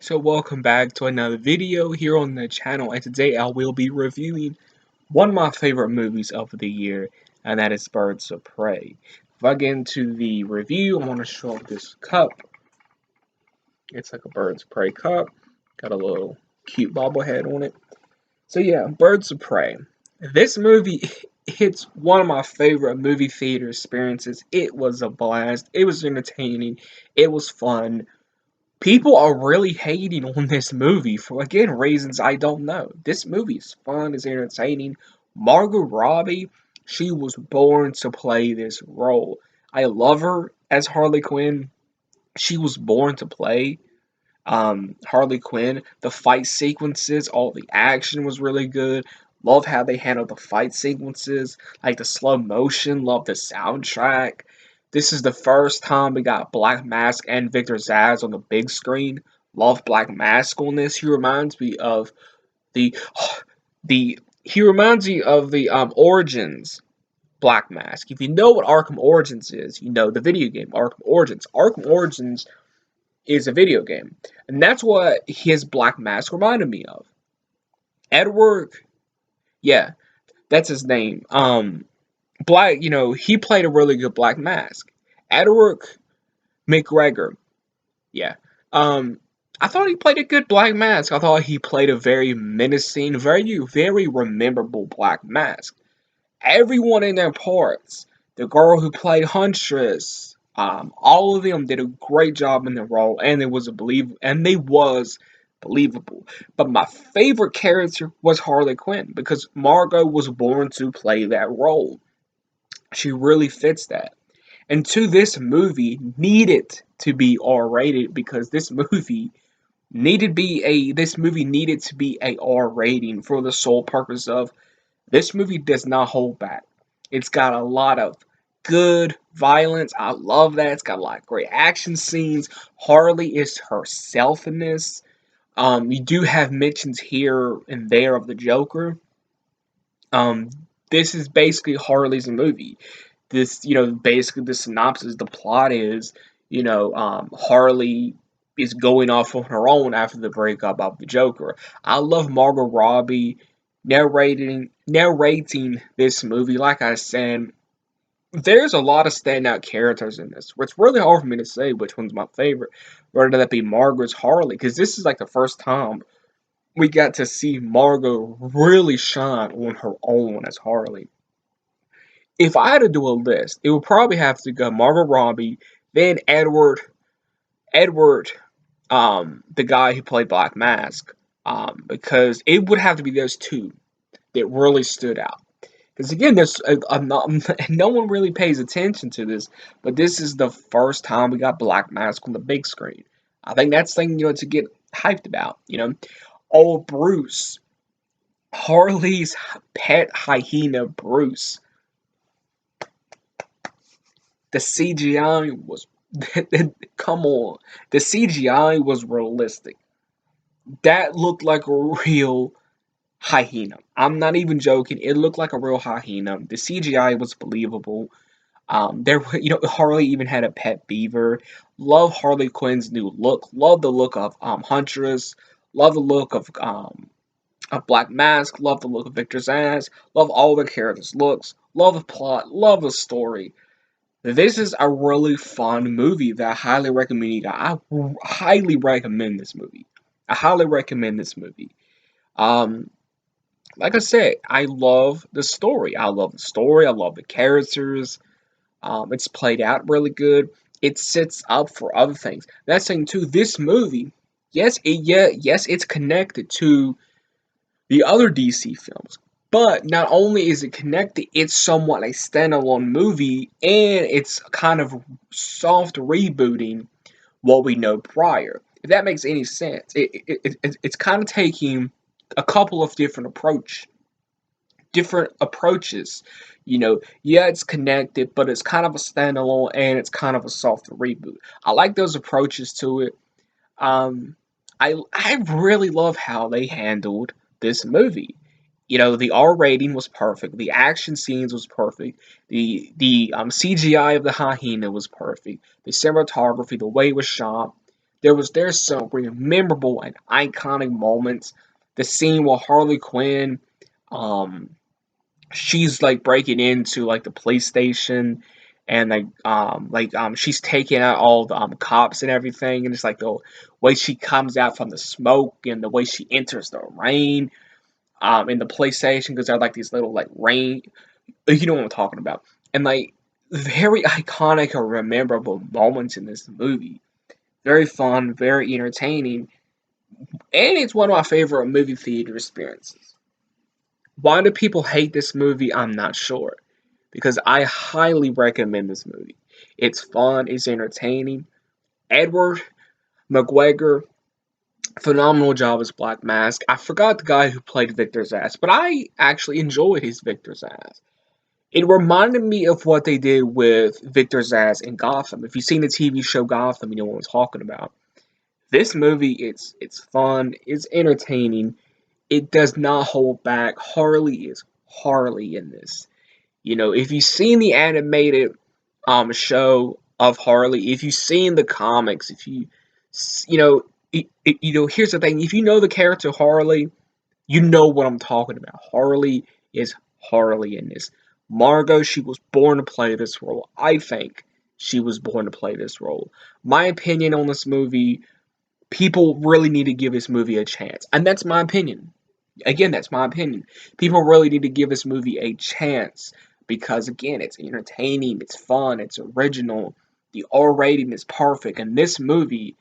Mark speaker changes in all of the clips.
Speaker 1: So welcome back to another video here on the channel, and today I will be reviewing one of my favorite movies of the year, and that is Birds of Prey. If I get into the review, I want to show off this cup. It's like a Birds of Prey cup, got a little cute bobblehead on it. So yeah, Birds of Prey. This movie hits one of my favorite movie theater experiences. It was a blast. It was entertaining. It was fun. People are really hating on this movie for, again, reasons I don't know. This movie is fun, it's entertaining. Margot Robbie, she was born to play this role. I love her as Harley Quinn. She was born to play Harley Quinn. The fight sequences, all the action was really good. Love how they handled the fight sequences, like the slow motion. Love the soundtrack. This is the first time we got Black Mask and Victor Zsasz on the big screen. Love Black Mask on this. He reminds me of the Origins Black Mask. If you know what Arkham Origins is, you know the video game Arkham Origins. Arkham Origins is a video game. And that's what his Black Mask reminded me of. Edward, yeah, that's his name. He played a really good Black Mask. Edward McGregor, yeah. Um, I thought he played a good Black Mask. I thought he played a very menacing, very memorable Black Mask. Everyone in their parts, the girl who played Huntress, all of them did a great job in their role, and they was believable. But my favorite character was Harley Quinn because Margot was born to play that role. She really fits that. And this movie needed to be R rated because this movie needed to be a R rating for the sole purpose of this movie does not hold back. It's got a lot of good violence. I love that. It's got a lot of great action scenes. Harley is herself in this. You do have mentions here and there of the Joker. Um, this is basically Harley's movie. Basically the synopsis, the plot is, Harley is going off on her own after the breakup of the Joker. I love Margot Robbie narrating this movie. Like I said, there's a lot of standout characters in this. It's really hard for me to say which one's my favorite, whether that be Margot's Harley, because this is like the first time we got to see Margot really shine on her own as Harley. If I had to do a list, it would probably have to go Margot Robbie, then Edward, the guy who played Black Mask, because it would have to be those two that really stood out. Because again, no one really pays attention to this, but this is the first time we got Black Mask on the big screen. I think that's something to get hyped about. Old Bruce, Harley's pet hyena, Bruce. The CGI was come on, the CGI was realistic. That looked like a real hyena. I'm not even joking. It looked like a real hyena. The CGI was believable. Harley even had a pet beaver. Love Harley Quinn's new look. Love the look of Huntress. Love the look of Black Mask. Love the look of Victor Zsasz. Love all the characters' looks. Love the plot. Love the story. This is a really fun movie that I highly recommend you guys. I highly recommend this movie. I highly recommend this movie. Um, like I said, I love the story. I love the story. I love the characters. It's played out really good. It sets up for other things. That's saying too. This movie, yes, it's connected to the other DC films. But not only is it connected, it's somewhat a standalone movie, and it's kind of soft rebooting what we know prior. If that makes any sense, it's kind of taking a couple of different approaches. Yeah, it's connected, but it's kind of a standalone and it's kind of a soft reboot. I like those approaches to it. Um, I really love how they handled this movie. The R rating was perfect. The action scenes was perfect. The CGI of the hyena was perfect. The cinematography, the way it was shot, there's some really memorable and iconic moments. The scene where Harley Quinn, um, she's like breaking into like the police station, and she's taking out all the cops and everything, and it's like the way she comes out from the smoke and the way she enters the rain in the police station, because they're like these little like rain, you know what I'm talking about, and like very iconic or memorable moments in this movie. Very fun, very entertaining, and it's one of my favorite movie theater experiences. Why do people hate this movie? I'm not sure, because I highly recommend this movie. It's fun, it's entertaining. Edward McGregor, phenomenal job as Black Mask. I forgot the guy who played Victor Zsasz, but I actually enjoyed his Victor Zsasz. It reminded me of what they did with Victor Zsasz in Gotham. If you've seen the TV show Gotham, you know what I'm talking about. This movie, it's fun, it's entertaining. It does not hold back. Harley is Harley in this. You know, if you've seen the animated show of Harley, if you've seen the comics, if you you know, here's the thing: if you know the character Harley, you know what I'm talking about. Harley is Harley in this. Margot, she was born to play this role. I think she was born to play this role. My opinion on this movie: people really need to give this movie a chance, and that's my opinion. Again, that's my opinion. People really need to give this movie a chance because, again, it's entertaining, it's fun, it's original. The R rating is perfect, and this movie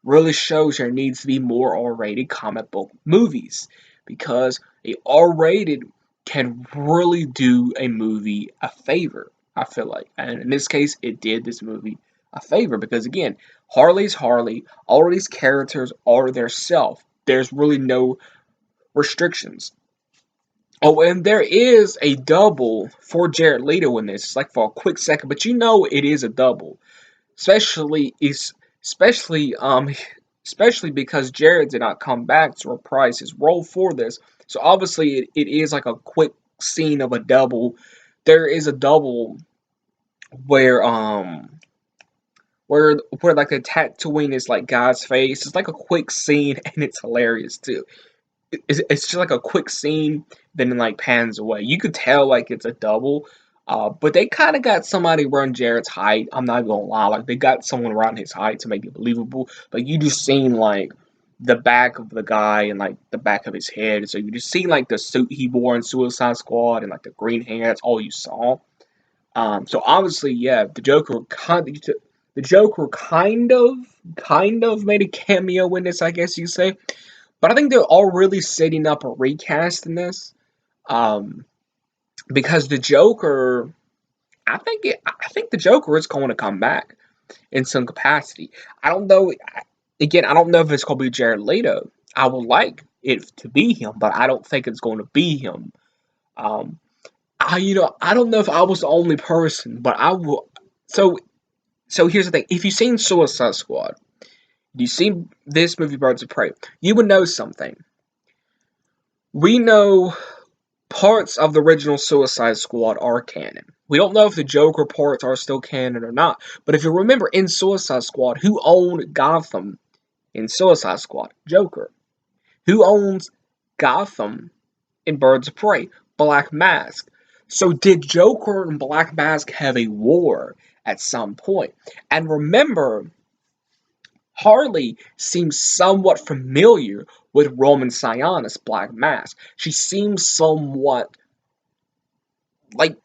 Speaker 1: really shows there needs to be more R rated comic book movies because a R rated can really do a movie a favor. I feel like, and in this case, it did this movie a favor because, again, Harley's Harley. All of these characters are their self. There's really no restrictions. Oh, and there is a double for Jared Leto in this. It's like for a quick second, but you know it is a double. Especially is especially especially because Jared did not come back to reprise his role for this. So obviously it is like a quick scene of a double. There is a double where where like the tattooing is like God's face. It's like a quick scene and it's hilarious too. It's just like a quick scene, then it like pans away. You could tell like it's a double, but they kind of got somebody around Jared's height. I'm not gonna lie, like they got someone around his height to make it believable. But you just seen like the back of the guy and like the back of his head, so you just seen like the suit he wore in Suicide Squad and like the green hair. That's all you saw. So obviously, yeah, the Joker kind of made a cameo in this, I guess you say. But I think they're all really setting up a recast in this, um, because the Joker. I think the Joker is going to come back in some capacity. I don't know. Again, I don't know if it's going to be Jared Leto. I would like it to be him, but I don't think it's going to be him. Um, I don't know if I was the only person, but I will. So so here's the thing: if you've seen Suicide Squad, you've seen this movie Birds of Prey, you would know something. We know parts of the original Suicide Squad are canon. We don't know if the Joker parts are still canon or not, but if you remember in Suicide Squad, who owned Gotham in Suicide Squad? Joker. Who owns Gotham in Birds of Prey? Black Mask. So did Joker and Black Mask have a war at some point? And remember, Harley seems somewhat familiar with Roman Sionis, Black Mask. She seems somewhat like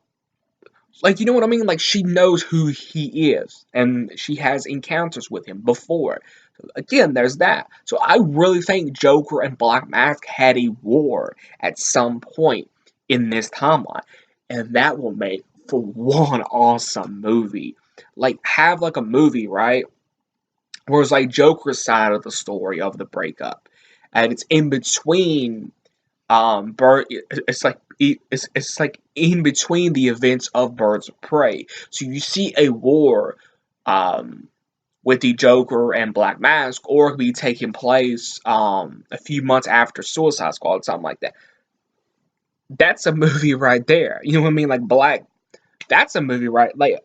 Speaker 1: you know what I mean? Like she knows who he is, and she has encounters with him before. So again, there's that. So I really think Joker and Black Mask had a war at some point in this timeline, and that will make for one awesome movie. Like have like a movie, right? Where it's like Joker's side of the story of the breakup, and it's in between it's like it's like in between the events of Birds of Prey. So you see a war um with the Joker and Black Mask, or it could be taking place a few months after Suicide Squad, something like that. That's a movie right there. You know what I mean? Like Black. That's a movie, right? Like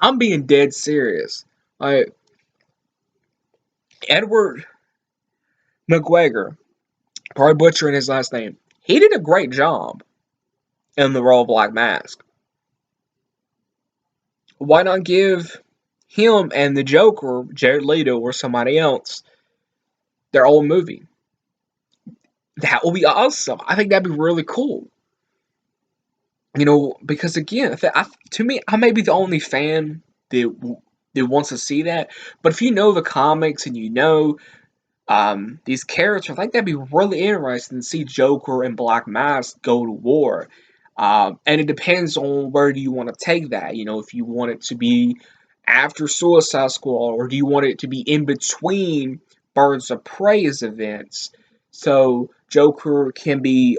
Speaker 1: I'm being dead serious. Like Edward McGregor, probably butchering his last name, he did a great job in the role of Black Mask. Why not give him and the Joker, Jared Leto, or somebody else, their own movie? That would be awesome. I think that'd be really cool. Because again, to me, I may be the only fan that wants to see that. But if you know the comics and you know these characters, I think that'd be really interesting to see Joker and Black Mask go to war. And it depends on where do you want to take that. If you want it to be after Suicide Squad, or do you want it to be in between Birds of Prey's events, so Joker can be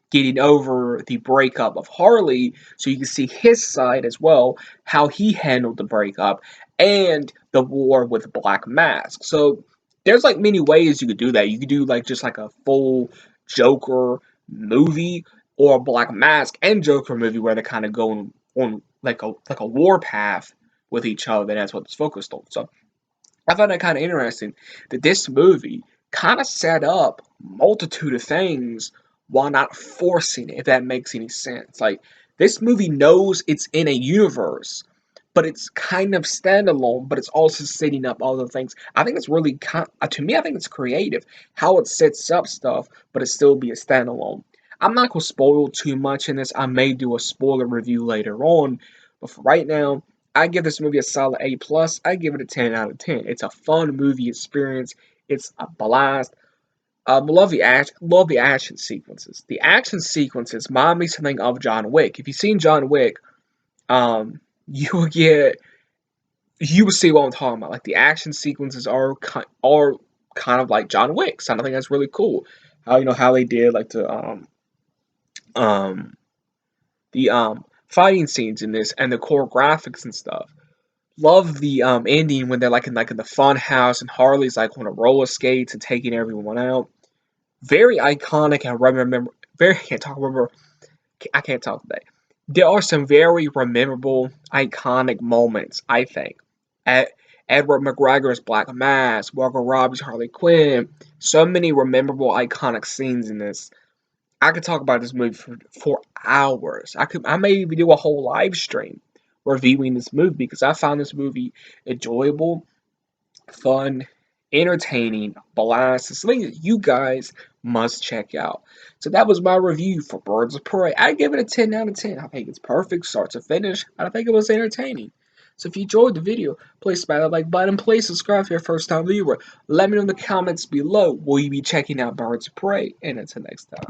Speaker 1: getting over the breakup of Harley, so you can see his side as well, how he handled the breakup and the war with Black Mask. So there's like many ways you could do that. You could do like just like a full Joker movie, or a Black Mask and Joker movie where they're kind of going on like a war path with each other, and that's what it's focused on. So I found that kind of interesting that this movie kind of set up multitude of things while not forcing it, if that makes any sense. Like, this movie knows it's in a universe, but it's kind of standalone, but it's also setting up other things. I think it's really, to me, I think it's creative how it sets up stuff, but it still be a standalone. I'm not going to spoil too much in this. I may do a spoiler review later on, but for right now, I give this movie a solid A plus. I give it a 10 out of 10. It's a fun movie experience. It's a blast. Love the action sequences. The action sequences remind me something of John Wick. If you've seen John Wick, you will get you will see what I'm talking about. Like, the action sequences are kind of like John Wick's. I think that's really cool. How they did like um fighting scenes in this and the core graphics and stuff. Love the ending when they're like in the fun house and Harley's like on a roller skates and taking everyone out. Very iconic, and remember. Very I can't talk today. There are some very memorable, iconic moments, I think. At Edward McGregor's Black Mask, Margot Robbie's Harley Quinn, so many memorable, iconic scenes in this. I could talk about this movie for hours. I may even do a whole live stream reviewing this movie because I found this movie enjoyable, fun, entertaining, blast. It's something that you guys must check out. So that was my review for Birds of Prey. I give it a 10 out of 10. I think it's perfect, start to finish. I think it was entertaining. So if you enjoyed the video, please smash that like button. Please subscribe if you're a first time viewer. Let me know in the comments below. Will you be checking out Birds of Prey? And until next time.